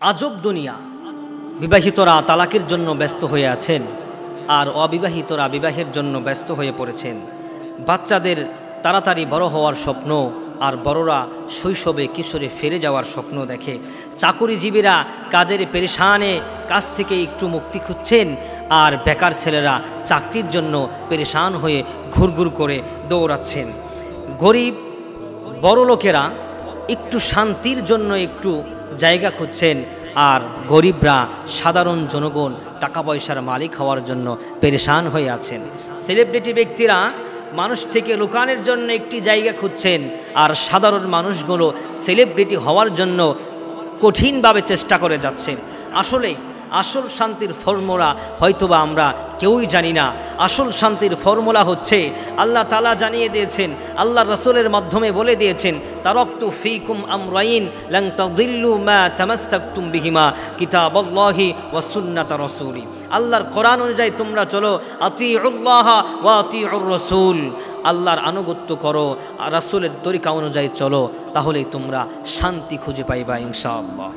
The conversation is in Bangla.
আজব দুনিয়া। বিবাহিতরা তালাকের জন্য ব্যস্ত হয়ে আছেন, আর অবিবাহিতরা বিবাহের জন্য ব্যস্ত হয়ে পড়েছেন। বাচ্চাদের তাড়াতাড়ি বড় হওয়ার স্বপ্ন, আর বড়রা শৈশবে কিশোরে ফিরে যাওয়ার স্বপ্ন দেখে। চাকুরিজীবীরা কাজের পেরেশানে কাজ থেকে একটু মুক্তি খুঁজছেন, আর বেকার ছেলেরা চাকরির জন্য পেরেশান হয়ে ঘুরঘুর করে দৌড়াচ্ছেন। গরিব বড় লোকেরা একটু শান্তির জন্য একটু জায়গা খুঁজছেন, আর গরিবরা সাধারণ জনগণ টাকা পয়সার মালিক হওয়ার জন্য পেরেশান হয়ে আছেন। সেলিব্রিটি ব্যক্তিরা মানুষ থেকে লুকানোর জন্য একটি জায়গা খুঁজছেন, আর সাধারণ মানুষগুলো সেলিব্রিটি হওয়ার জন্য কঠিনভাবে চেষ্টা করে যাচ্ছেন। আসল শান্তির ফর্মুলা হয়তোবা আমরা কেউই জানি না। আসল শান্তির ফর্মুলা হচ্ছে আল্লাহ তাআলা জানিয়ে দিয়েছেন, আল্লাহ রাসূলের মাধ্যমে বলে দিয়েছেন, তারাকতু ফীকুম আমরাইন লান তাদিল্লু মা তামাসসাকতুম বিহিমা কিতাবাল্লাহি ওয়া সুন্নাতা রাসূলি। আল্লাহর কোরআন অনুযায়ী তোমরা চলো, আতিউল্লাহ ওয়া আতিউর রাসূল। আল্লাহর আনুগত্য করো, আর রাসূলের তরিকা অনুযায়ী চলো, তাহলেই তোমরা শান্তি খুঁজে পাইবা ইনশাআল্লাহ।